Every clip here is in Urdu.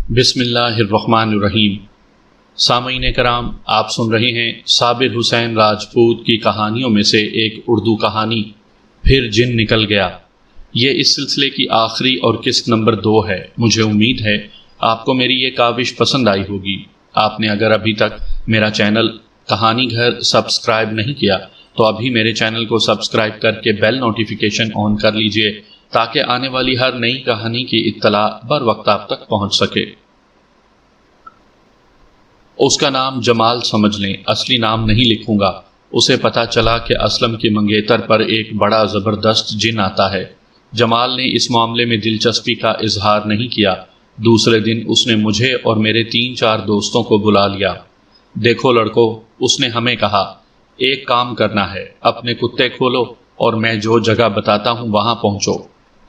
بسم اللہ الرحمن الرحیم۔ سامعین کرام، آپ سن رہے ہیں صابر حسین راجپوت کی کہانیوں میں سے ایک اردو کہانی پھر جن نکل گیا۔ یہ اس سلسلے کی آخری اور قسط نمبر 2 ہے۔ مجھے امید ہے آپ کو میری یہ کاوش پسند آئی ہوگی۔ آپ نے اگر ابھی تک میرا چینل کہانی گھر سبسکرائب نہیں کیا تو ابھی میرے چینل کو سبسکرائب کر کے بیل نوٹیفیکیشن آن کر لیجئے تاکہ آنے والی ہر نئی کہانی کی اطلاع بر وقت آپ تک پہنچ سکے۔ اس کا نام جمال سمجھ لیں، اصلی نام نہیں لکھوں گا۔ اسے پتا چلا کہ اسلم کی منگیتر پر ایک بڑا زبردست جن آتا ہے۔ جمال نے اس معاملے میں دلچسپی کا اظہار نہیں کیا۔ دوسرے دن اس نے مجھے اور میرے 3-4 دوستوں کو بلا لیا۔ دیکھو لڑکو، اس نے ہمیں کہا، ایک کام کرنا ہے، اپنے کتے کھولو اور میں جو جگہ بتاتا ہوں وہاں پہنچو۔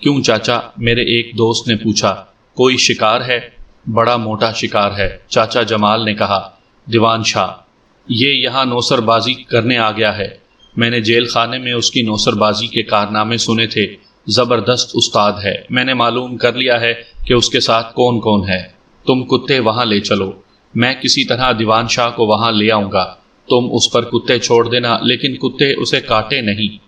کیوں چاچا؟ میرے ایک دوست نے پوچھا۔ کوئی شکار ہے؟ بڑا موٹا شکار ہے، چاچا جمال نے کہا۔ دیوان شاہ، یہ یہاں نوسر بازی کرنے آ گیا ہے۔ میں نے جیل خانے میں اس کی نوسر بازی کے کارنامے سنے تھے۔ زبردست استاد ہے۔ میں نے معلوم کر لیا ہے کہ اس کے ساتھ کون کون ہے۔ تم کتے وہاں لے چلو، میں کسی طرح دیوان شاہ کو وہاں لے آؤں گا۔ تم اس پر کتے چھوڑ دینا، لیکن کتے اسے کاٹے نہیں۔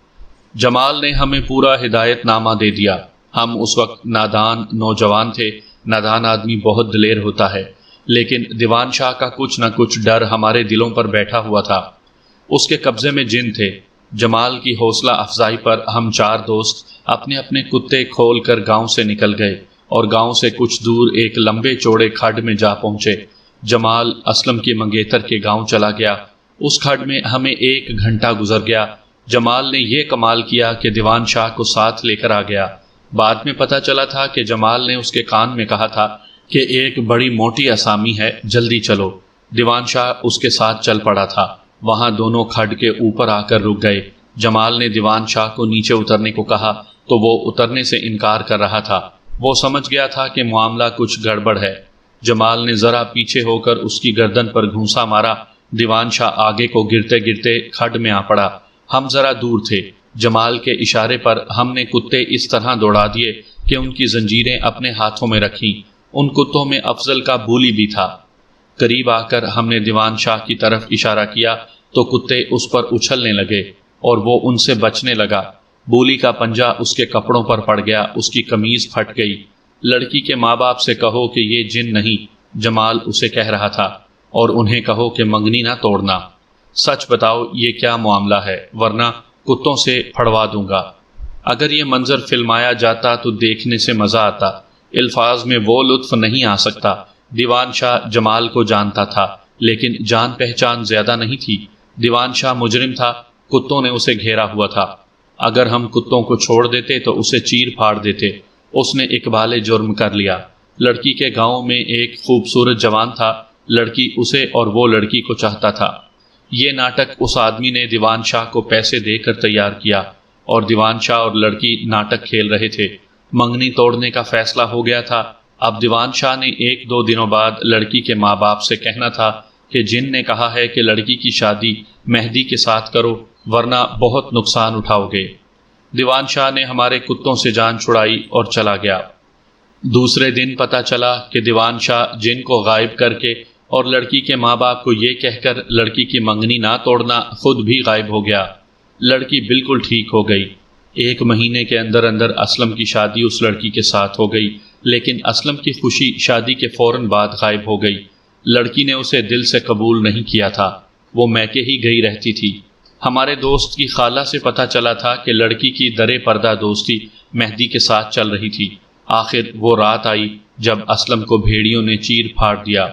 جمال نے ہمیں پورا ہدایت نامہ دے دیا۔ ہم اس وقت نادان نوجوان تھے۔ نادان آدمی بہت دلیر ہوتا ہے، لیکن دیوان شاہ کا کچھ نہ کچھ ڈر ہمارے دلوں پر بیٹھا ہوا تھا۔ اس کے قبضے میں جن تھے۔ جمال کی حوصلہ افزائی پر ہم 4 دوست اپنے اپنے کتے کھول کر گاؤں سے نکل گئے اور گاؤں سے کچھ دور ایک لمبے چوڑے کھڈ میں جا پہنچے۔ جمال اسلم کی منگیتر کے گاؤں چلا گیا۔ اس کھڈ میں ہمیں 1 گھنٹہ گزر گیا۔ جمال نے یہ کمال کیا کہ دیوان شاہ کو ساتھ لے کر آ گیا۔ بعد میں پتہ چلا تھا کہ جمال نے اس کے کان میں کہا تھا کہ ایک بڑی موٹی اسامی ہے، جلدی چلو۔ دیوان شاہ اس کے ساتھ چل پڑا تھا۔ وہاں دونوں کھڈ کے اوپر آ کر رک گئے۔ جمال نے دیوان شاہ کو نیچے اترنے کو کہا تو وہ اترنے سے انکار کر رہا تھا۔ وہ سمجھ گیا تھا کہ معاملہ کچھ گڑبڑ ہے۔ جمال نے ذرا پیچھے ہو کر اس کی گردن پر گھونسا مارا۔ دیوان شاہ آگے کو گرتے گرتے کھڈ میں آ پڑا۔ ہم ذرا دور تھے۔ جمال کے اشارے پر ہم نے کتے اس طرح دوڑا دیے کہ ان کی زنجیریں اپنے ہاتھوں میں رکھیں۔ ان کتوں میں افضل کا بولی بھی تھا۔ قریب آ کر ہم نے دیوان شاہ کی طرف اشارہ کیا تو کتے اس پر اچھلنے لگے اور وہ ان سے بچنے لگا۔ بولی کا پنجہ اس کے کپڑوں پر پڑ گیا، اس کی قمیض پھٹ گئی۔ لڑکی کے ماں باپ سے کہو کہ یہ جن نہیں، جمال اسے کہہ رہا تھا، اور انہیں کہو کہ منگنی نہ توڑنا۔ سچ بتاؤ یہ کیا معاملہ ہے، ورنہ کتوں سے پھڑوا دوں گا۔ اگر یہ منظر فلمایا جاتا تو دیکھنے سے مزہ آتا، الفاظ میں وہ لطف نہیں آ سکتا۔ دیوان شاہ جمال کو جانتا تھا، لیکن جان پہچان زیادہ نہیں تھی۔ دیوان شاہ مجرم تھا، کتوں نے اسے گھیرا ہوا تھا۔ اگر ہم کتوں کو چھوڑ دیتے تو اسے چیر پھاڑ دیتے۔ اس نے اقبال جرم کر لیا۔ لڑکی کے گاؤں میں ایک خوبصورت جوان تھا، لڑکی اسے اور وہ لڑکی کو چاہتا تھا۔ یہ ناٹک اس آدمی نے دیوان شاہ کو پیسے دے کر تیار کیا، اور دیوان شاہ اور لڑکی ناٹک کھیل رہے تھے۔ منگنی توڑنے کا فیصلہ ہو گیا تھا۔ اب دیوان شاہ نے 1-2 دنوں بعد لڑکی کے ماں باپ سے کہنا تھا کہ جن نے کہا ہے کہ لڑکی کی شادی مہدی کے ساتھ کرو، ورنہ بہت نقصان اٹھاؤ گے۔ دیوان شاہ نے ہمارے کتوں سے جان چھڑائی اور چلا گیا۔ دوسرے دن پتہ چلا کہ دیوان شاہ جن کو غائب کر کے اور لڑکی کے ماں باپ کو یہ کہہ کر لڑکی کی منگنی نہ توڑنا، خود بھی غائب ہو گیا۔ لڑکی بالکل ٹھیک ہو گئی۔ 1 مہینے کے اندر اندر اسلم کی شادی اس لڑکی کے ساتھ ہو گئی، لیکن اسلم کی خوشی شادی کے فوراً بعد غائب ہو گئی۔ لڑکی نے اسے دل سے قبول نہیں کیا تھا، وہ میکے ہی گئی رہتی تھی۔ ہمارے دوست کی خالہ سے پتہ چلا تھا کہ لڑکی کی درِ پردہ دوستی مہدی کے ساتھ چل رہی تھی۔ آخر وہ رات آئی جب اسلم کو بھیڑیوں نے چیر پھاڑ دیا۔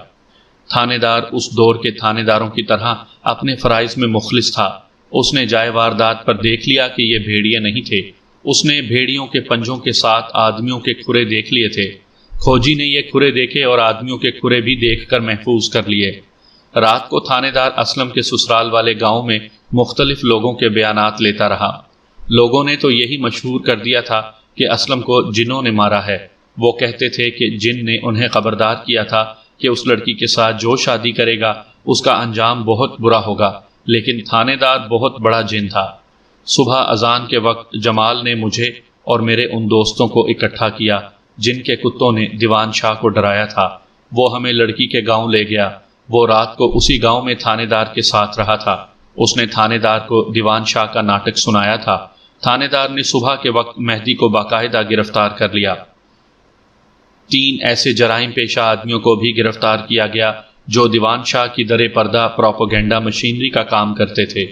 تھانے دار اس دور کے تھانے داروں کی طرح اپنے فرائض میں مخلص تھا۔ اس نے جائے واردات پر دیکھ لیا کہ یہ بھیڑیے نہیں تھے۔ اس نے بھیڑیوں کے پنجوں کے ساتھ آدمیوں کے کھرے دیکھ لیے تھے۔ کھوجی نے یہ کھرے دیکھے اور آدمیوں کے کھرے بھی دیکھ کر محفوظ کر لیے۔ رات کو تھانے دار اسلم کے سسرال والے گاؤں میں مختلف لوگوں کے بیانات لیتا رہا۔ لوگوں نے تو یہی مشہور کر دیا تھا کہ اسلم کو جنوں نے مارا ہے۔ وہ کہتے تھے کہ جن نے انہیں خبردار کیا تھا کہ اس لڑکی کے ساتھ جو شادی کرے گا اس کا انجام بہت برا ہوگا، لیکن تھانے دار بہت بڑا جن تھا۔ صبح اذان کے وقت جمال نے مجھے اور میرے ان دوستوں کو اکٹھا کیا جن کے کتوں نے دیوان شاہ کو ڈرایا تھا۔ وہ ہمیں لڑکی کے گاؤں لے گیا۔ وہ رات کو اسی گاؤں میں تھانے دار کے ساتھ رہا تھا۔ اس نے تھانے دار کو دیوان شاہ کا ناٹک سنایا تھا۔ تھانے دار نے صبح کے وقت مہدی کو باقاعدہ گرفتار کر لیا۔ 3 ایسے جرائم پیشہ آدمیوں کو بھی گرفتار کیا گیا جو دیوان شاہ کی در پردہ پروپیگنڈا مشینری کا کام کرتے تھے۔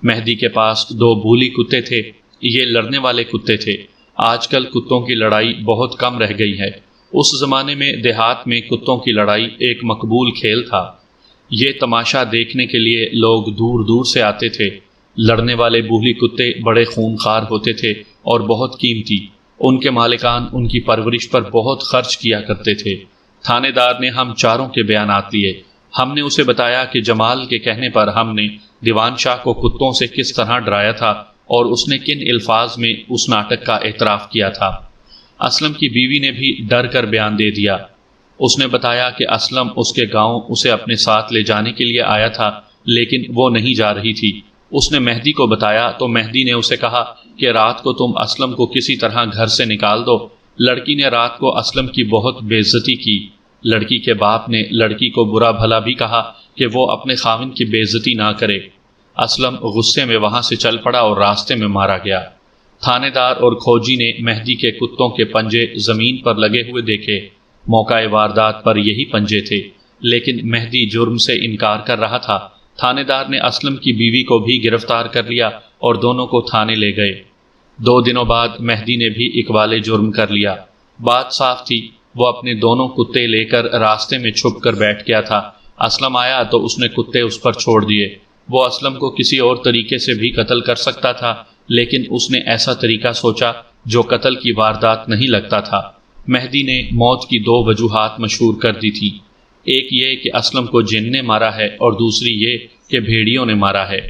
مہدی کے پاس 2 بھولی کتے تھے۔ یہ لڑنے والے کتے تھے۔ آج کل کتوں کی لڑائی بہت کم رہ گئی ہے۔ اس زمانے میں دیہات میں کتوں کی لڑائی ایک مقبول کھیل تھا۔ یہ تماشا دیکھنے کے لیے لوگ دور دور سے آتے تھے۔ لڑنے والے بولی کتے بڑے خونخوار ہوتے تھے اور بہت قیمتی۔ ان کے مالکان ان کی پرورش پر بہت خرچ کیا کرتے تھے۔ تھانے دار نے ہم چاروں کے بیانات لیے۔ ہم نے اسے بتایا کہ جمال کے کہنے پر ہم نے دیوان شاہ کو کتوں سے کس طرح ڈرایا تھا اور اس نے کن الفاظ میں اس ناٹک کا اعتراف کیا تھا۔ اسلم کی بیوی نے بھی ڈر کر بیان دے دیا۔ اس نے بتایا کہ اسلم اس کے گاؤں اسے اپنے ساتھ لے جانے کے لیے آیا تھا، لیکن وہ نہیں جا رہی تھی۔ اس نے مہدی کو بتایا تو مہدی نے اسے کہا کہ رات کو تم اسلم کو کسی طرح گھر سے نکال دو۔ لڑکی نے رات کو اسلم کی بہت بے عزتی کی۔ لڑکی کے باپ نے لڑکی کو برا بھلا بھی کہا کہ وہ اپنے خاوند کی بے عزتی نہ کرے۔ اسلم غصے میں وہاں سے چل پڑا اور راستے میں مارا گیا۔ تھانے دار اور کھوجی نے مہدی کے کتوں کے پنجے زمین پر لگے ہوئے دیکھے۔ موقع واردات پر یہی پنجے تھے، لیکن مہدی جرم سے انکار کر رہا تھا۔ تھانے دار نے اسلم کی بیوی کو بھی گرفتار کر لیا اور دونوں کو تھانے لے گئے۔ 2 دنوں بعد مہدی نے بھی اقبال جرم کر لیا۔ بات صاف تھی، وہ اپنے دونوں کتے لے کر راستے میں چھپ کر بیٹھ گیا تھا۔ اسلم آیا تو اس نے کتے اس پر چھوڑ دیے۔ وہ اسلم کو کسی اور طریقے سے بھی قتل کر سکتا تھا، لیکن اس نے ایسا طریقہ سوچا جو قتل کی واردات نہیں لگتا تھا۔ مہدی نے موت کی 2 وجوہات مشہور کر دی تھی۔ ایک یہ کہ اسلم کو جن نے مارا ہے اور دوسری یہ کہ بھیڑیوں نے مارا ہے۔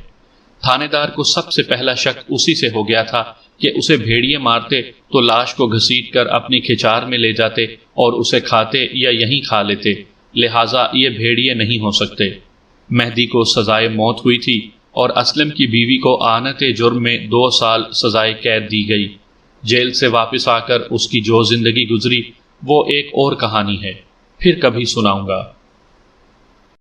تھانے دار کو سب سے پہلا شک اسی سے ہو گیا تھا کہ اسے بھیڑیے مارتے تو لاش کو گھسیٹ کر اپنی کھچار میں لے جاتے اور اسے کھاتے یا یہیں کھا لیتے، لہٰذا یہ بھیڑیے نہیں ہو سکتے۔ مہدی کو سزائے موت ہوئی تھی اور اسلم کی بیوی کو آنت جرم میں 2 سال سزائے قید دی گئی۔ جیل سے واپس آ کر اس کی جو زندگی گزری وہ ایک اور کہانی ہے، پھر کبھی سناؤں گا۔